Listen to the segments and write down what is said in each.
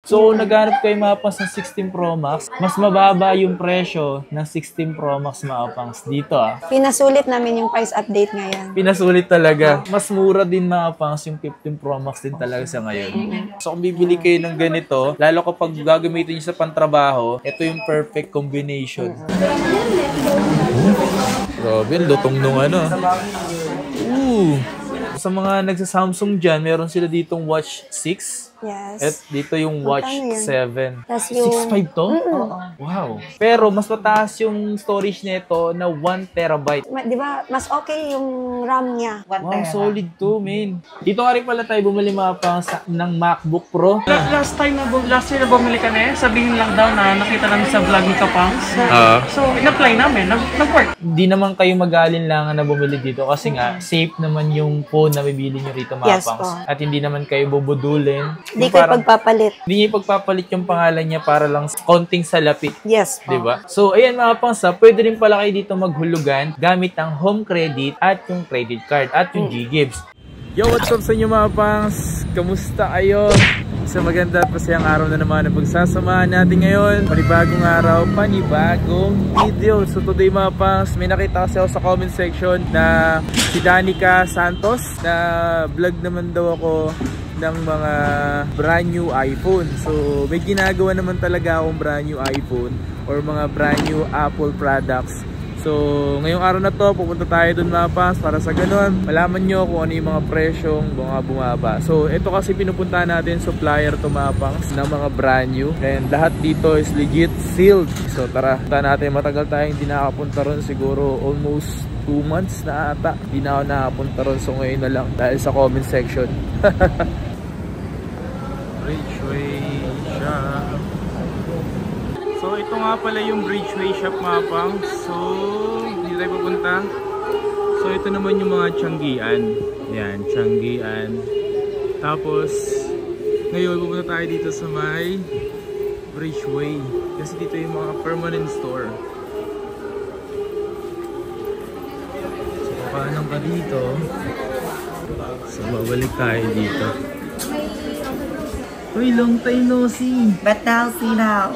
So, naghanap kayo mga pangs ng 16 Pro Max, mas mababa yung presyo ng 16 Pro Max mga pangs dito Pinasulit namin yung price update ngayon. Pinasulit talaga. Mas mura din mga pangs yung 15 Pro Max din talaga sa ngayon. So, kung bibili kayo ng ganito, lalo kapag gagamitin nyo sa pantrabaho, ito yung perfect combination. Grabe, lutong nung ano. Sa mga nagsa-Samsung dyan, meron sila ditong Watch 6. Yes. At dito yung Watch 7. Tas yung... 6.5 to? Wow. Pero mas mataas yung storage nito na 1 terabyte. Di ba, mas okay yung RAM niya. Wow, solid to, man. Dito nga rin pala tayo bumili mga pangs ng MacBook Pro. Last year na bumili kami, sabihin lang daw na nakita namin sa vlog ni Kapangs. So, in-apply namin. Nag-work. Hindi naman kayo mag-aalinlangan na bumili dito kasi nga, safe naman yung phone na bibili nyo rito mga pangs. At hindi naman kayo bubudulin. Hindi kayo pagpapalit. Hindi niya ipagpapalit yung pangalan niya para lang konting salapit. Yes po. Diba? So, ayan mga pangs, pwede rin pala kayo dito maghulugan gamit ang home credit at yung credit card at yung G-Gives. Yo, what's up sa inyo mga pangs? Kamusta kayo? Sa maganda at masayang araw na naman ang pagsasamahan natin ngayon. Panibagong araw, panibagong video. So today mga pangs, may nakita kasi ako sa comment section na si Danica Santos na vlog naman daw ako ng mga brand new iPhone. So may ginagawa naman talaga akong brand new iPhone or mga brand new Apple products. So ngayong araw na to, pupunta tayo dun mga pangs para sa ganun malaman nyo kung ano yung mga presyong bumaba. So ito kasi pinupunta natin supplier to mga pangs ng mga brand new, and lahat dito is legit sealed. So tara, punta natin. Matagal tayong hindi nakapunta ron, siguro almost 2 months na ata hindi na ako nakapunta ron. So ngayon na lang dahil sa comment section. Bridgeway Shop. So ito nga pala yung Bridgeway Shop mga pangs. So dito tayo pupunta. So ito naman yung mga Tianggian. Yan, Tianggian. Tapos ngayon pupunta tayo dito sa may Bridgeway. Kasi dito yung mga permanent store. So paano ka dito? So babalik tayo dito. Uy, long time no see. But now, see now.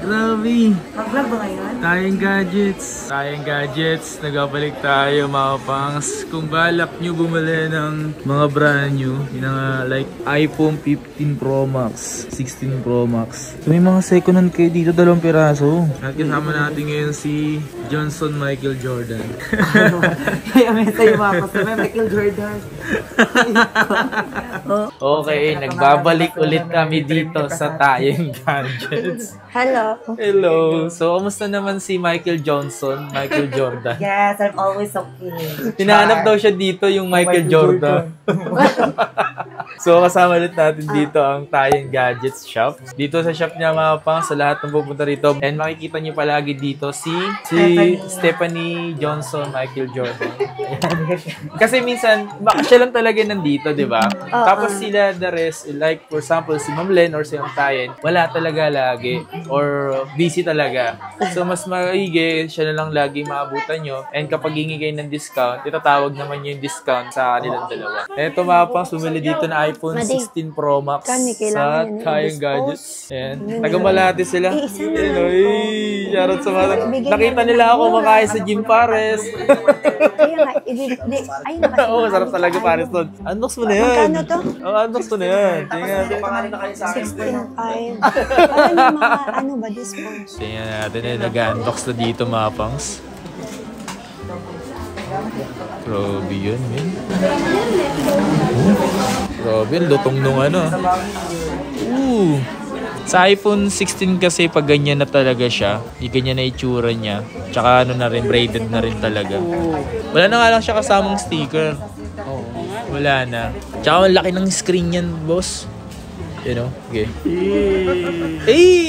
Grabe. Mag-vlog ba ngayon? Tayong gadgets. Nagabalik tayo mga pangs. Kung balak nyo bumili ng mga brand new, like iPhone 15 Pro Max, 16 Pro Max. So may mga second hand kayo dito, 2 piraso. At kasama natin ngayon si Johnson Michael Jordan. Kaya may tayo ako sa Michael Jordan. Okay, nagbabalik ulit kami dito sa Tayong Gadgets. Hello. So, kamusta naman si Michael Johnson, Michael Jordan? Yes, I'm always okay. Hinahanap daw siya dito yung Michael Jordan. So, kasama ulit natin dito ang Tayong Gadgets Shop. Dito sa shop niya mga pang, sa lahat ng pupunta rito. And makikita niyo palagi dito si Stephanie Johnson, Michael Jordan. Kasi minsan, baka siya lang talaga nandito, di ba? Tapos sila, the rest, like for example, si Ma'am Len or si Ma'am Tayen, wala talaga lagi. Or busy talaga. So, mas maigi, siya na lang lagi maabutan nyo. And kapag hingi kayo ng discount, itatawag naman yung discount sa kanilang dalawa. Eto mga pang, sumili dito na iPhone 16 Pro Max sa Tayong Gadgets. And nagamalati sila. Shoutout sa mga. Nakita nila ako makain sa Jim Pares. Oo, sarap talaga Pares doon. Unbox mo na yan. Magkano to? Unbox mo na yan. Tingnan natin. 16.5. Ano mga, ano ba, discounts? Tingnan natin nag-unbox na dito mga pangs. Grabe yun, man. Grabe, lutong nung ano. Sa iPhone 16 kasi pag ganyan na talaga siya, ganyan na itsura niya. Tsaka ano na rin, braided na rin talaga. Wala na nga lang siya kasamang sticker. Wala na. Tsaka ang laki ng screen yan, boss. You know? Okay.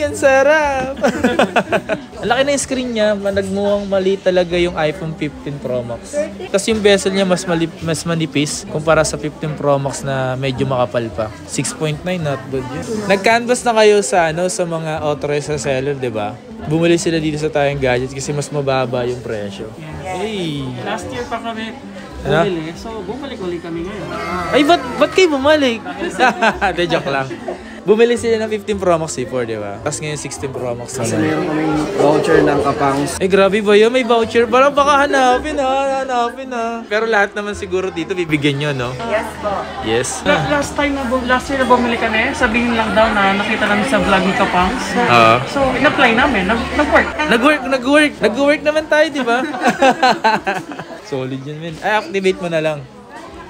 Ang sarap! Ang laki na yung screen niya. Nagmukhang mali talaga yung iPhone 15 Pro Max. Tapos yung bezel niya mas manipis kumpara sa 15 Pro Max na medyo makapal pa. 6.9, not bad yun. Nag-canvas na kayo sa mga authorized seller, di ba? Bumili sila dito sa Tayong Gadgets kasi mas mababa yung presyo. Last year pa kami bumili, so bumalik ulit kami ngayon. Ay, ba't kayo bumalik? De, joke lang. Bumili sila ng 15 Pro Max C4, di ba? Tapos ngayon 16 Pro Max Kasi naman. meron kaming voucher ng Kapangs. Eh, grabe ba yun? May voucher? Parang baka hanapin ha. Pero lahat naman siguro dito bibigyan nyo, no? Yes po. Yes. Last year na bumili kami, sabihin lang daw na nakita namin sa vlog ni Kapangs. So, in-apply namin. Nag-work. Nag-work naman tayo, di ba? Solid yun, men. Ay, activate mo na lang.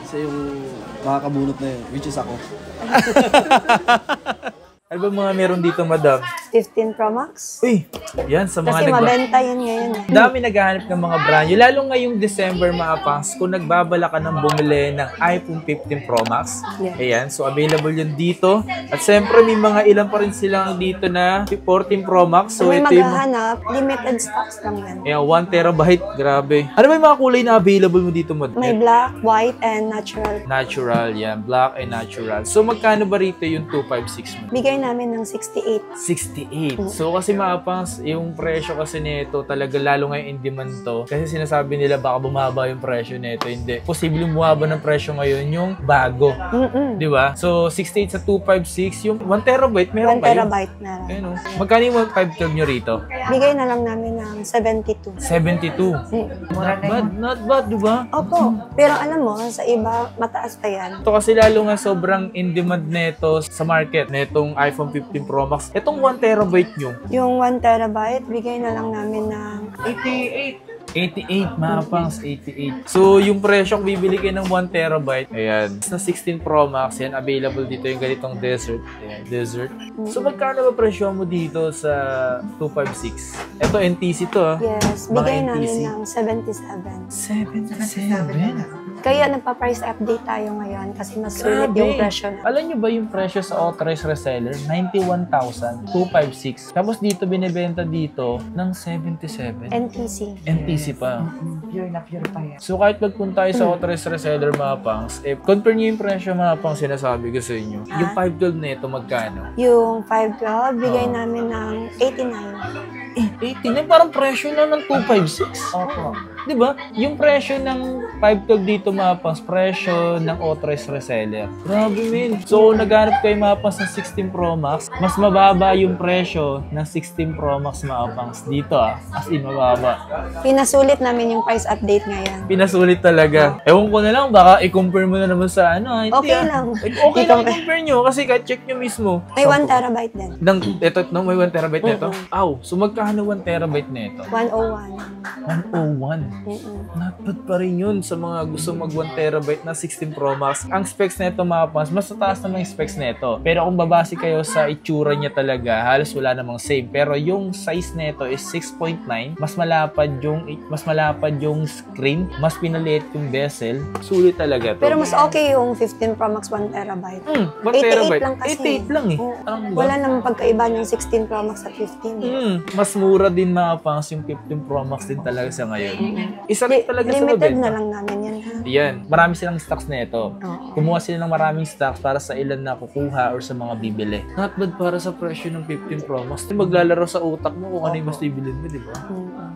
Kasi yung makakabunot na yun, which is ako. Ano ba mga meron dito, madam? 15 Pro Max. Uy, yan sa mga Kasi mabenta yun ngayon. Dami naghahanap ng mga brand new. Lalo ngayong December, mga pangs, kung nagbabala ka ng bumili ng iPhone 15 Pro Max. Yeah. Ayan, so available yun dito. At siyempre, may mga ilan pa rin silang dito na 14 Pro Max. So, Kung may ito yung maghahanap, limited stocks lang yan. ayan, 1 terabyte. Grabe. Ano ba yung mga kulay na available mo dito, madam? May black, white, and natural. Natural, yan. Black and natural. So, magkano ba rito yung 256 mo? Bigay namin ng 68. 68. So kasi mapangs, yung presyo kasi nito talaga lalo ngayon in demand to. Kasi sinasabi nila baka bumaba yung presyo nito. Hindi. Posibleng bumaba ng presyo ngayon yung bago. Di ba? So 68 sa 256, yung 1 terabyte meron 1 pa yun. terabyte na lang. Ayun, oh. Magkano yung 512 nyo rito? Bigay na lang namin ng 72. 72. Not bad, di ba? Opo. Pero alam mo, sa iba, mataas pa yan. Ito kasi lalo nga sobrang in demand nito sa market, netong iPhone 15 Pro Max. Itong 1 terabyte nyo, Yung 1 terabyte, bigay na lang namin ng 88, mga pangs, 88. So, yung presyo kung bibili kayo ng 1 terabyte, ayan, na 16 Pro Max, yan, available dito yung ganitong desert. Ayan, desert. So, magkano ba presyo mo dito sa 256? Ito, NTC to, ha? yes, Mga bigay NTC. namin ng 77. 77? Kaya nagpa-price update tayo ngayon kasi mas sulit Grabe. yung presyo na. Alam nyo ba yung presyo sa authorized reseller? 91,256. Tapos dito, binibenta dito ng 77. NTC. NTC pa. Pure na pure pa yan. So kahit magpunta tayo sa authorized reseller, mga pangs, compare nyo yung presyo, mga pangs, sinasabi ko sa inyo. Yung 512 na ito, magkano? Yung 512, bigay namin ng 89. 89, parang presyo na ng 256. Opo. Di ba? Yung presyo ng 512 dito, mga pangs, presyo ng authorized reseller. Grabe, men. So, naghanap kayo, mga pangs, ng 16 Pro Max, mas mababa yung presyo ng 16 Pro Max, mga pangs, dito, ah. As in, mababa. Pinasulit namin yung price update ngayon. Pinasulit talaga. Ewan ko na lang, baka i-compare mo na naman sa ano. Hindi, Okay lang. Okay lang i-compare nyo kasi kahit check nyo mismo. May 1 terabyte din. Ito, no, may 1 terabyte na ito? Aw, so magkano 1 terabyte na ito? 101. 101. Not bad pa rin yun sa mga gusto mag 1 terabyte na 16 Pro Max. Ang specs na ito, mga pans, mas mataas naman yung specs na ito. Pero kung babase kayo sa itsura niya talaga, halos wala namang same. Pero yung size na ito is 6.9. Mas malapad yung screen, mas pinaliit yung bezel. Sulit talaga to. Pero mas okay yung 15 Pro Max 1 terabyte. 1 88 terabyte. lang kasi. 88 lang eh. Oo. Parang ba? Wala namang pagkaiba ng 16 Pro Max at 15. Mas mura din, mga pangs, yung 15 Pro Max din talaga sa ngayon. Isa rin talaga sa Limited mabenta. na lang namin yan, ha? Yan. Marami silang stocks na ito. Oo. Kumuha sila ng maraming stocks para sa ilan na kukuha or sa mga bibili. Not bad para sa presyo ng 15 Pro Max. Maglalaro sa utak mo kung ano yung mas bibilin mo, di ba?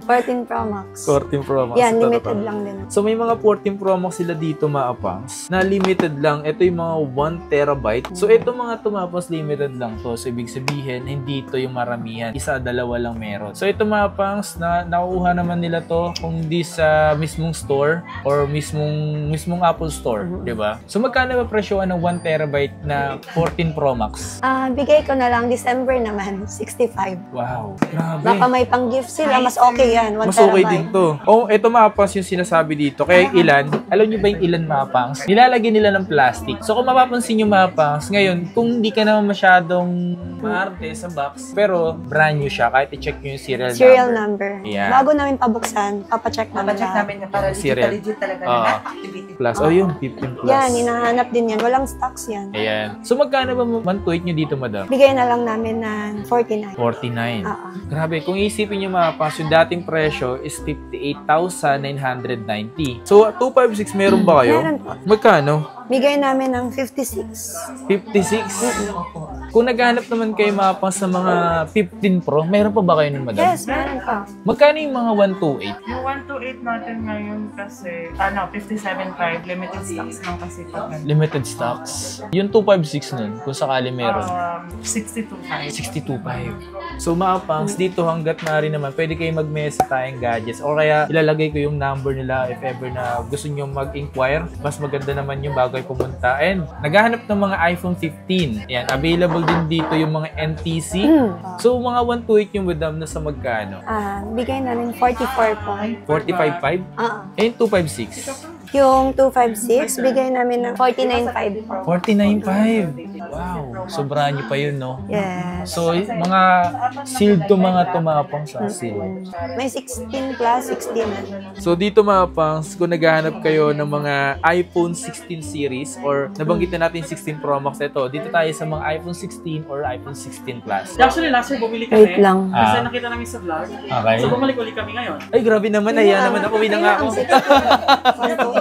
14 Pro Max. 14 Pro Max. Yan, Ito, limited ito. lang din. So may mga 14 Pro Max sila dito, mga pangs, na limited lang. Ito yung mga 1 terabyte. So ito mga tumapas limited lang to. So ibig sabihin, hindi ito yung maramihan. Isa, dalawa lang meron. So ito, mga pangs, na nakuha naman nila to kung di sa mismong store or mismong Apple Store, di ba? So magkano ba presyoan ng 1 terabyte na 14 Pro Max? Bigay ko na lang December naman, 65. Wow, grabe. Baka may pang-gift sila, mas okay yan, 1 Mas okay terabyte. din to. Oh, ito, mga pangs, yung sinasabi dito. Kaya yung ilan, alam nyo ba yung ilan, mga pangs? Nilalagyan nila ng plastic. So kung mapapansin nyo, mga pangs, ngayon, kung hindi ka naman masyadong maarte sa box, pero brand new siya, kahit i-check nyo yung serial number. number. Yeah. Bago namin pabuksan, papacheck namin Papacheck lahat. namin na para Serial. legit talaga Oo. na activity. Plus, oh yun, 15 plus. Yan, hinahanap din yan. Walang stocks yan. Ayan. So magkano ba monthly nyo dito, madam? Bigay na lang namin ng 49. 49. Oo. Grabe, kung isipin nyo, mga pangs, yung dating presyo is 58,990. So, 256 meron ba kayo? Meron po. Magkano? Bigay namin ng 56. 56? Kung naghahanap naman kayo mga pang sa mga 15 Pro, meron pa ba kayo nun, madam? Yes, meron pa. Magkano yung mga 128? Yung 128 natin ngayon kasi, 57.5, limited stocks lang kasi pag Limited stocks. Yung 256 nun, kung sakali meron. 62.5. 62.5. So mga pangs, dito hanggat maaari naman, pwede kayo mag-message tayong gadgets o kaya ilalagay ko yung number nila if ever na gusto nyo mag-inquire. Mas maganda naman yung bago ay pumunta. And naghahanap ng mga iPhone 15. Yan, available din dito yung mga NTC. So mga 128 yung madam na sa magkano? Bigay namin 44 po. 45.5? Eh, yung 256? Yung 256, bigay namin ng 49.5 po. 49.5. Wow, sobrahan nyo pa yun, no? Yes. So, mga sealed to mga tumapang sa seal. May 16 plus 16. So, dito mga pangs, kung naghahanap kayo ng mga iPhone 16 series or nabanggit na natin 16 Pro Max, ito, dito tayo sa mga iPhone 16 or iPhone 16 Plus. Actually, last year bumili kami. Wait lang. Kasi nakita namin sa vlog. Okay. So, bumalik ulit kami ngayon. Ay, grabe naman. Ayan naman ako. Uwi na nga ako. 128.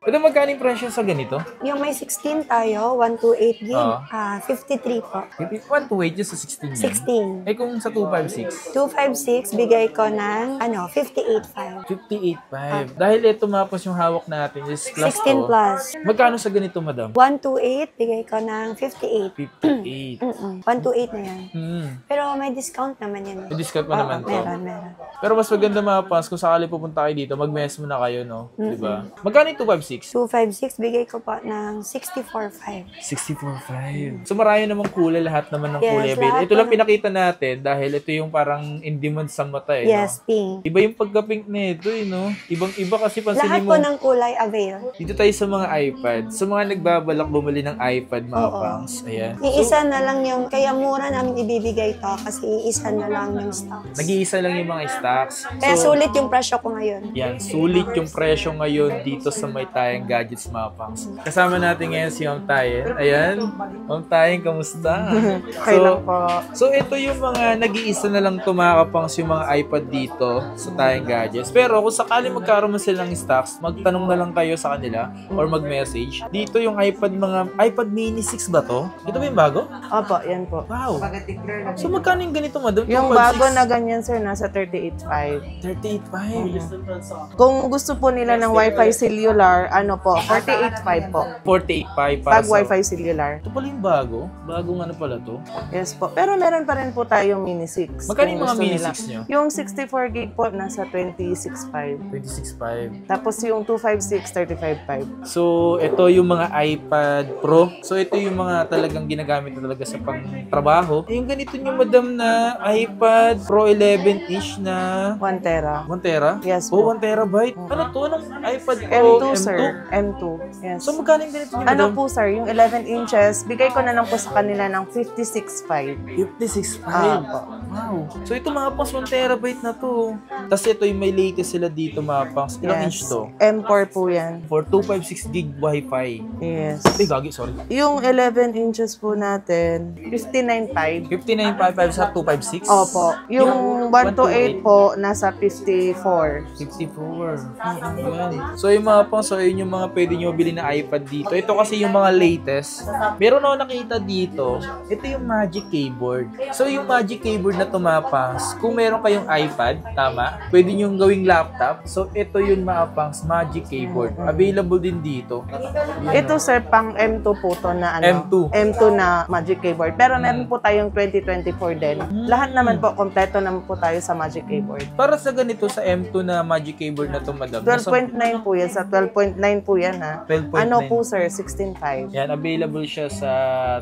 Ito, magkano yung presyo sa ganito? Yung may 16 tayo, 128 gig, Oo. 53 po. 128 yung sa 16 yan. 16. Eh, kung sa 256? 256, bigay ko ng 58.5. 58.5. Dahil ito mapos yung hawak natin is plus 16 to. plus. Magkano sa ganito, madam? 128, bigay ko ng 58. 58. 128 na yan. Pero may discount naman yan. May discount pa naman to. Meron. Pero mas maganda mapas kung sakali pupunta kayo dito, mag-mess muna kayo, no? Diba? Magkano yung 256? 256, bigay ko po ng 64.5. 64.5. So marami namang kulay, lahat naman ng Yes, kulay. lahat Ito lang naman. pinakita natin dahil ito yung parang in demand sa mata eh. Yes, No? pink. Iba yung pagka-pink nito eh, no? Ibang-iba kasi Lahat pansinin po mo. ng kulay avail. Dito tayo sa mga iPad. Sa mga nagbabalak bumili ng iPad, mga Oo. pangs. Ayan. Iisa na lang yung, kaya mura namin ibibigay to kasi iisa na lang yung stocks. Nag-iisa lang yung mga stocks. Kaya sulit yung presyo ko ngayon. Yan, sulit yung presyo ngayon dito sa May Tayang Gadgets, mga pangs. Kasama natin ngayon si Ma'am Tayen. Ayan. Ma'am Tayen, kamusta? Okay lang po. So, ito yung mga nag-iisa na lang tumakapangs yung mga iPad dito sa Tayang Gadgets. Pero kung sakali magkaroon sila ng stocks, magtanong na lang kayo sa kanila or mag-message. Dito yung mga iPad mini 6 ba to? Ito ba yung bago? Opo, yan po. Wow. So, magkano yung ganito, madam? Yung 256? bago na ganyan, sir, nasa 38.5. 38.5. Kung gusto po nila ng Wi-Fi cellular, ano po, 48.5 po. 48.5 para Pag Wi-Fi cellular. Ito pala yung bago. Bagong ano pala to. Yes po. Pero meron pa rin po tayong Mini 6. Magkano kung yung mga gusto Mini nila. 6 nyo? Yung 64 gig po, nasa 26.5. 26.5. Tapos yung 256, 35.5. So, ito yung mga iPad Pro. So, ito yung mga talagang ginagamit na talaga sa pang-trabaho. Yung ganito nyo, madam, na iPad Pro 11-inch na 1 tera. 1 tera? Yes Oh, po. 1 terabyte? Ano to? Anong iPad Pro? M2, sir. M2. Yes. So, magkano yung ganito nyo, Ano madam? po, sir, yung 11 inches, bigay ko na lang po sa kanila ng 56.5. 56.5. Apo. Wow. So, ito mga pangs 1 terabyte na to. Tapos ito yung may latest sila dito, mga pangs. Ilang inch to? M4 po yan. For 256 gig Wi-Fi. Yes. Ay, gagi, sorry. Yung 11 inches po natin, 59.5. 59.55 sa 256? Opo. Yung 128 po, nasa 54. 54. Ayan. So yung mga pang, so yun yung mga pwede nyo bilhin na iPad dito. Ito kasi yung mga latest. Meron ako nakita dito. Ito yung Magic Keyboard. So yung Magic Keyboard na tumapas, kung meron kayong iPad, tama, pwede nyo gawing laptop. So ito yung mga pangs Magic Keyboard. Available din dito. Ito sir, pang M2 po to na ano. M2. M2 na Magic Keyboard. Pero meron po tayong 2024 din. Lahat naman po, kompleto naman po tayo sa Magic Keyboard. Para sa ganito sa M2 na Magic Keyboard na to, madam. 12.9 po yan. Sa 12.9 po yan ha. 12.9. Ano po sir, 16.5. Yan, available siya sa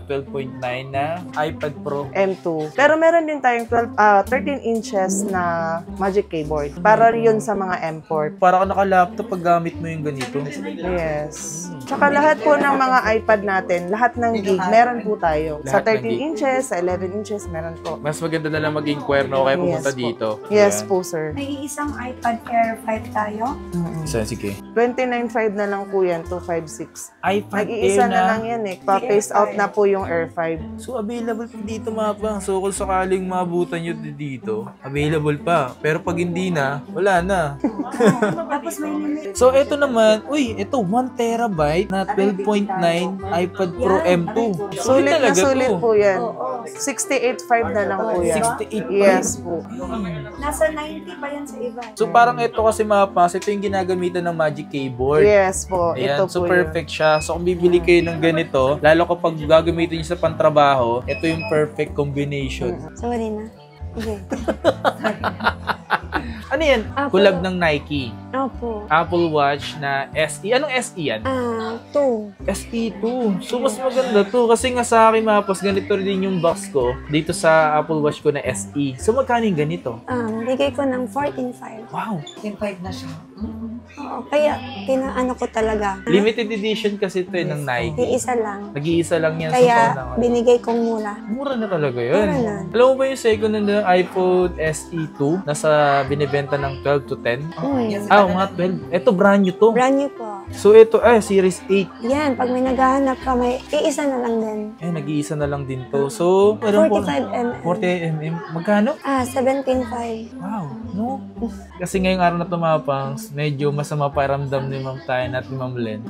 12.9 na iPad Pro. M2. Pero meron din tayong 13 inches na Magic Keyboard. Para yun sa mga M4. Para ka naka-laptop pag gamit mo yung ganito. Yes. Tsaka lahat po ng mga iPad natin, lahat ng gig, meron po tayo. Sa Lahat ng 13 gig. inches, sa 11 inches, meron po. Mas maganda na lang mag-inquire na kaya pumunta Yes po. dito. Yes Ayan. po, sir. May isang iPad Air 5 tayo. So, sige. 29.5 na lang po yan, 256. iPad Nag-iisa Air na lang yan eh. Pa-face out na po yung Air 5. So, available po dito mga pang. So, kung sakaling maabutan nyo dito, available pa. Pero pag hindi na, wala na. Tapos may limit. So, ito naman, ito, 1 terabyte na 12.9 iPad Pro M2. Sulit na talaga sulit to. po yan. 68.5 na lang po yan. 68.5. Yes po. Nasa 90 pa yan sa iba. So, parang ito kasi mapas, ito yung ginagamitan ng Magic Keyboard. Yes po. Ayan, Ito so po perfect siya. So, kung bibili kayo ng ganito, lalo kapag gagamitin nyo sa pantrabaho, ito yung perfect combination. Sorry na. Okay. Ano yan? Apple. Collab ng Nike. Opo. Apple Watch na SE. Anong SE yan? 2. SE2. So, mas maganda to. Kasi nga sa akin, mapos, ganito rin yung box ko dito sa Apple Watch ko na SE. So, magkano yung ganito? Bigay ko ng 14.5. Wow! 14.5 na siya. Oo, kaya pinaano ko talaga. Limited edition kasi ito ng Nike. Iisa lang. Nag-iisa lang yan Kaya sa binigay kong mura. Mura na talaga yun. Mura na. Alam mo ba yung second hand ng iPhone SE2? Nasa binibenta ng 12 to 10? Mga 12. Ito, brand new to. Brand new po. So, ito, Series 8. Yan, pag may naghahanap ka, may iisa na lang din. Nag-iisa na lang din to. So, meron po. 45 mm. 40 mm. Magkano? 17.5. Wow, no? Kasi ngayong araw na tumapangs, medyo masama pakiramdam ni Ma'am Tayan at ni Ma'am Len.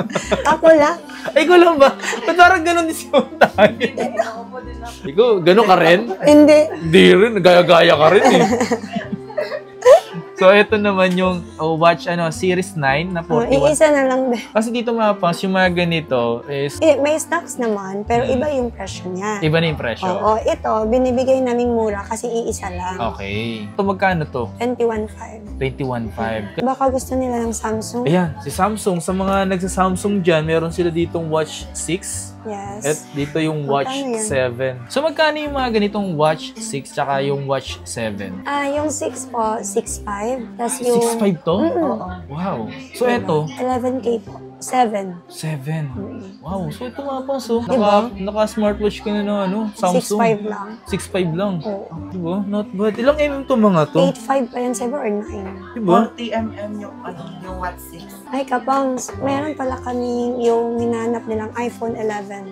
Ako lang. Ay, ko lang ba? Ba't parang ganun din si Ma'am Tayan? Ikaw, ganun ka rin? Hindi. Hindi rin, gaya-gaya ka rin eh. So, ito naman yung watch Series 9 na 41. Iisa na lang din. Kasi dito mapangs, yung mga ganito is May stocks naman, pero iba yung presyo niya. iba na yung presyo. Oo, ito, binibigay naming mura kasi iisa lang. Okay. Ito magkano to? 21.5. 21.5. Baka gusto nila ng Samsung. Ayan, si Samsung. Sa mga nagsa-Samsung dyan, meron sila ditong Watch 6. Yes. At dito yung Watch Magkano yan? 7. So, magkano yung mga ganitong Watch 6 tsaka yung Watch 7? Yung 6 po, 6.5. Tapos yung... 6.5 to? Wow. So, ito, 11K po. 7. 7. Wow. So, ito mga pang so. Diba? Naka-smartwatch ka na ng Samsung. 6.5 lang. 6.5 lang. Oo. Diba? Not bad. Ilang mm to mga to? 8.5 pa yan, 7 or 9. Diba? 40mm yung Watch 6. Ay, kapangs, meron pala kami yung hinanap nilang iPhone 11.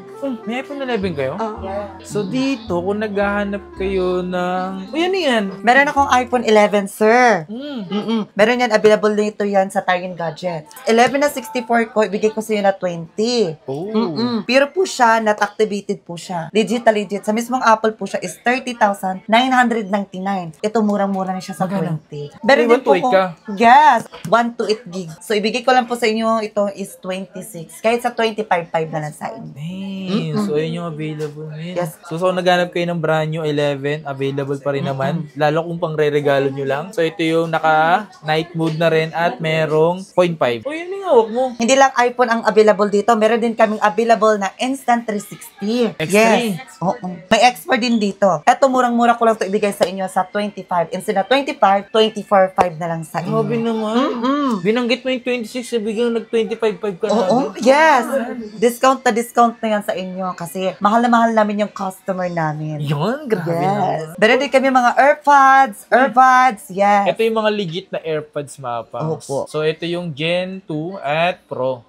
May iPhone 11 kayo? Oo. So, dito, kung naghahanap kayo ng... Yan yan. Meron akong iPhone 11, sir. Mm. Meron yan, available dito yan sa Tayin Gadget. 11 na 64 ko, ibigay ko sa iyo na 20. Oh. Pure po siya, not activated po siya. Legit na legit. Sa mismong Apple po siya is 30,999. Ito, murang-mura na siya sa 20. Meron din po 128 ka? Yes, 128 gig. So, ibigay ko lang po sa inyo, ito is 26. Kahit sa 25.5 na lang sa inyo. Damn. So, ayun yung available ngayon. Yes. So, naghanap kayo ng brand new 11, available pa rin naman. Lalo kung pang re-regalo nyo lang. So, ito yung naka-night mode na rin at merong 0.5. O, yun yung hawak mo. Hindi lang iPhone ang available dito. Meron din kaming available na Instant 360. X3? Yes. Oo. May X4 din dito. Eto, murang-mura ko lang ito ibigay sa inyo sa 25. Instead na 25, 24.5 na lang sa inyo. Grabe naman. Binanggit mo yung 26, biglang nag-25.5 ka na. Oo, yes. Discount na yan sa inyo kasi mahal na mahal namin yung customer namin. Yun, grabe Yes. naman. Meron din kami mga earbuds, yes. Ito yung mga legit na AirPods, mapa. Opo. So, ito yung Gen 2 at Pro.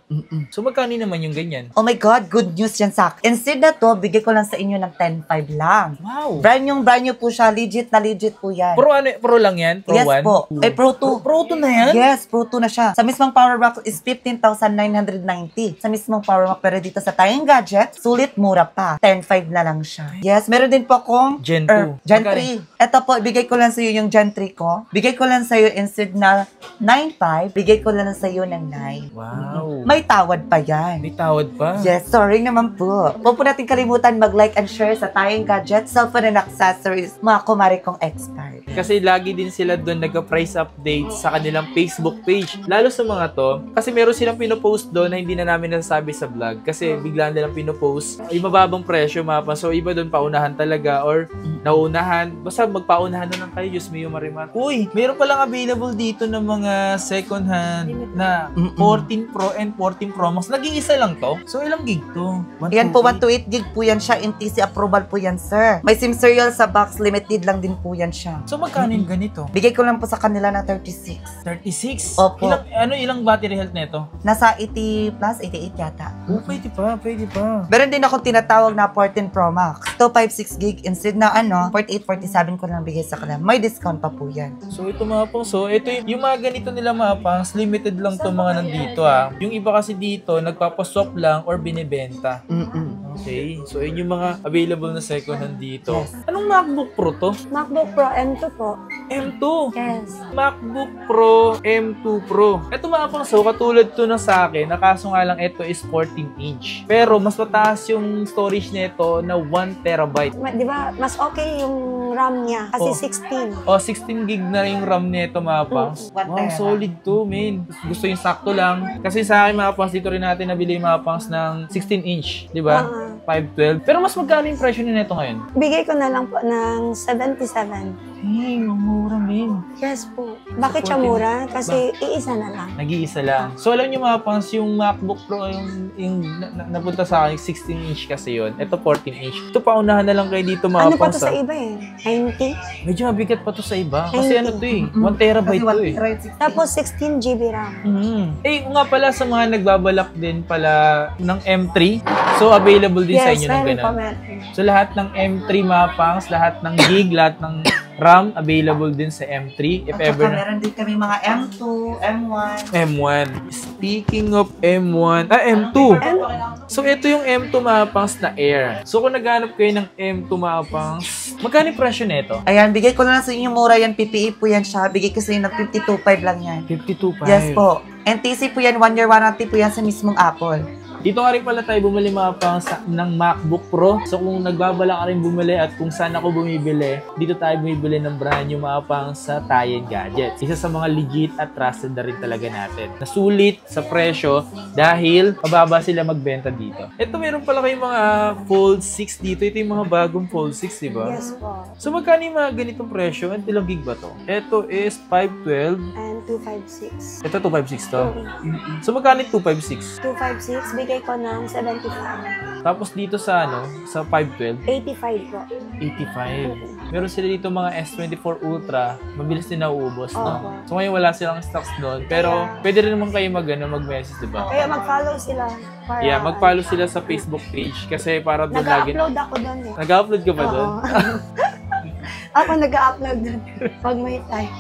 So, magkano naman yung ganyan? Oh my God, good news yan sa akin. Instead na to, bigay ko lang sa inyo ng 10.5 lang. Wow. Brand new po siya. Legit po yan. Pro lang yan? Pro Yes 1? po. Ay, Pro 2. Pro 2 na yan? Yes, Pro 2 na siya. Sa mismong power bank is 15,990. Sa mismong power bank, pero dito sa Tayin Gadget, sulit mura pa. 10.5 na lang siya. Yes, meron din po akong Gen 2. Gen Magkano? 3. Ito po, bigay ko lang sa iyo yung Gen 3 ko. Bigay ko lang sa iyo instead na 9.5, bigay ko lang sa iyo ng 9. Wow. May tawad pa yan. May tawad pa. Yes, sorry naman po. Huwag po natin kalimutan mag-like and share sa Tayin Gadget, cellphone and accessories, mga kumari kong expert. Kasi lagi din sila doon nagka-price update sa kanilang Facebook page. Lalo sa mga to, kasi meron silang pinopost doon na hindi na namin nasasabi sa vlog. Kasi bigla nilang pinopost. Yung mababang presyo, mapa. So, iba doon paunahan talaga or naunahan. Basta magpaunahan na lang kayo. Diyos mio marimar. Uy, meron palang available dito ng mga second hand na 14 Pro and akin 14 Pro Max. Nag-iisa lang to. So, ilang gig to? Yan po, 128 gig po yan siya. NTC approval po yan, sir. May SIM serial sa box. Limited lang din po yan siya. So, magkano yung ganito? Bigay ko lang po sa kanila ng 36. 36? Opo. Ilang battery health nito? Nasa 80 plus, 88 yata. Oh, pwede pa. Meron din ako tinatawag na 14 Pro Max. 256 gig instead na 48, 47 ko lang bigay sa kanila. May discount pa po yan. So, ito mga pang, ito yung mga ganito nila mga pangs, limited lang to mga nandito Yung iba kasi dito, nagpapaswap lang or binibenta. Okay. So, yun yung mga available na second hand dito. Yes. Anong MacBook Pro to? MacBook Pro M2 po. M2. Yes. MacBook Pro M2 Pro. Ito mga pang, katulad to na sa akin, kaso nga lang ito is 14-inch. Pero, mas mataas yung storage nito na 1 terabyte. Di ba, mas okay yung RAM niya kasi 16. 16 gig na yung RAM nito mga pangs. Wow, solid to, man. Gusto yung sakto lang. Kasi sa akin mga pangs, dito rin natin nabili yung mga pangs ng 16-inch. Di ba? 512. Pero mas magkano yung presyo nito ngayon? Bigay ko na lang po ng 77. Mura, man. Yes po. Bakit siya mura? Kasi iisa na lang. Nag-iisa lang. So, alam niyo mga pangs, yung MacBook Pro, yung napunta sa akin, 16-inch kasi yun. Ito, 14-inch. Ito, paunahan na lang kayo dito mga Ano pa pangs. to sa iba eh? 90? Medyo mabigat pa to sa iba. Kasi ano to eh, 1 terabyte to eh. Tapos 16 GB RAM. Nga pala sa mga nagbabalak din pala ng M3, so available din sa inyo ng ganun. So lahat ng M3 mga pangs, lahat ng gig, lahat ng RAM available din sa M3 if At ever saka meron din kami mga M2, M1. M1. Speaking of M1, M2. So ito yung M2 mga pangs na Air. So kung naghanap kayo ng M2 mga pangs, magkano yung presyo nito? Ayan, bigay ko na lang sa inyo mura yan. PPE po yan siya. Bigay ko sa inyo ng 52.5 lang yan. 52.5. Yes po. NTC po yan, 1 year warranty po yan sa mismong Apple. Dito nga rin pala tayo bumili mga pangs ng MacBook Pro. So kung nagbabala ka rin bumili at kung saan ako bumibili, dito tayo bumibili ng brand new mga pangs sa Tayen Gadgets. Isa sa mga legit at trusted na rin talaga natin. Nasulit sa presyo dahil mababa sila magbenta dito. Ito meron pala kayong mga Fold 6 dito. Ito yung mga bagong Fold 6, diba? Yes po. So magkano yung mga ganitong presyo? At ilang gig ba to? Ito is 512. And 256. Ito 256 to. So magkano yung 256? 256, bigay ko ng 75. Tapos dito sa sa 512, 85 po. 85. Meron sila dito mga S24 Ultra, mabilis din nauubos, no? Opo. So ngayon wala silang stocks doon, pero pwede rin naman kayo mag-message, di ba? Kaya mag-follow sila. Para, Yeah, mag-follow sila sa Facebook page kasi para doon lagi... Nag-upload ako doon eh. Nag-upload ka ba doon? Ako nag-upload doon pag may time.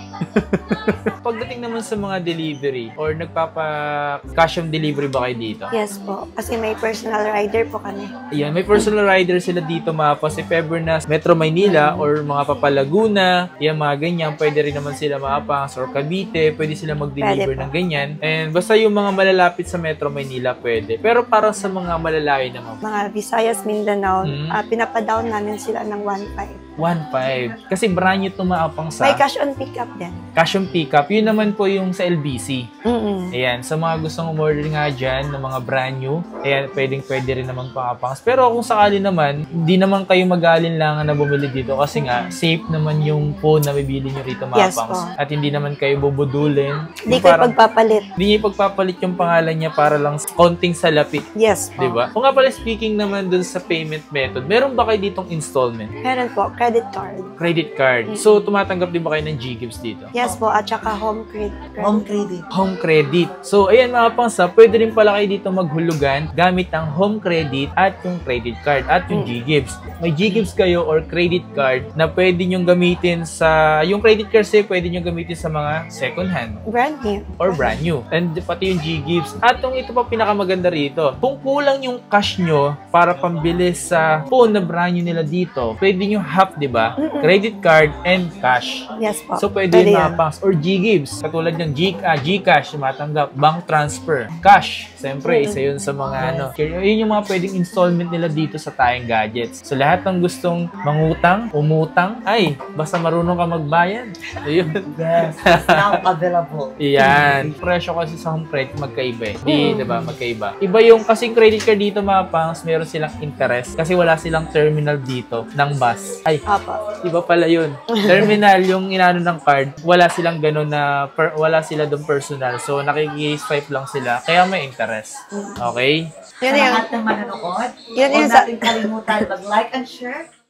Pagdating naman sa mga delivery or nagpapa-cash on delivery ba kayo dito? Yes po. Kasi may personal rider po kami. Ayan, may personal rider sila dito mga pas. If ever na Metro Maynila or mga Papalaguna, yan mga ganyan, pwede rin naman sila mga pangs or Cavite, pwede sila mag-deliver Pwede po. ng ganyan. And basta yung mga malalapit sa Metro Maynila, pwede. Pero para sa mga malalayo naman, Mga Visayas, Mindanao, pinapadown namin sila ng 1.5. 1.5. Kasi brand new tumapang sa May cash on pickup din. cash on pickup. Yun naman po yung sa LBC. Mm-mm. Ayan, sa mga gustong umorder nga dyan ng mga brand new, ayan, pwede rin naman pangapangs. Pero kung sakali naman, hindi naman kayo mag-aalinlangan na bumili dito kasi nga, safe naman yung phone na bibili nyo rito mga Yes, pangs. po. At hindi naman kayo bubudulin. Hindi Yung ko ipagpapalit. Hindi niya ipagpapalit yung pangalan niya para lang konting salapi. Yes po. Diba? Kung nga pala speaking naman dun sa payment method, meron ba kayo ditong installment? Meron po, credit card. Credit card. So, tumatanggap din ba kayo ng G-Gifts dito? Yes po, at saka home credit. Home credit. Home credit. So, ayan mga pangsa, pwede rin pala kayo dito maghulugan gamit ang home credit at yung credit card at yung G-Gifts. May G-Gifts kayo or credit card na pwede nyong gamitin sa, yung credit card say, pwede nyong gamitin sa mga second hand Brand new. or brand new. And pati yung G-Gifts. At yung ito pa pinakamaganda rito, kung kulang yung cash nyo para pambili sa phone na brand new nila dito, pwede nyo half, di ba? Credit card and cash. Yes po. So, pwede yung mga yan. pangs or G-Gives. Katulad ng Gcash, matanggap. Bank transfer. Cash. Siyempre, isa yun sa mga yun yung mga pwedeng installment nila dito sa Tayen Gadgets. So, lahat ng gustong mangutang, umutang, ay, basta marunong ka magbayad. Ayun. Yes. It's now available. Iyan. Presyo kasi sa home credit magkaiba eh. Di ba? Magkaiba. Iba yung kasing credit card dito mga pangs, meron silang interest kasi wala silang terminal dito ng bus. Ay, Apo. iba pala yun. Terminal yung inano ng card, wala silang ganun na, wala sila doon personal. So, nakiki-swipe lang sila. Kaya may interest. Okay? Yun Sa yung, lahat ng manonood, Yun huwag yung sa- natin kalimutan mag-like and share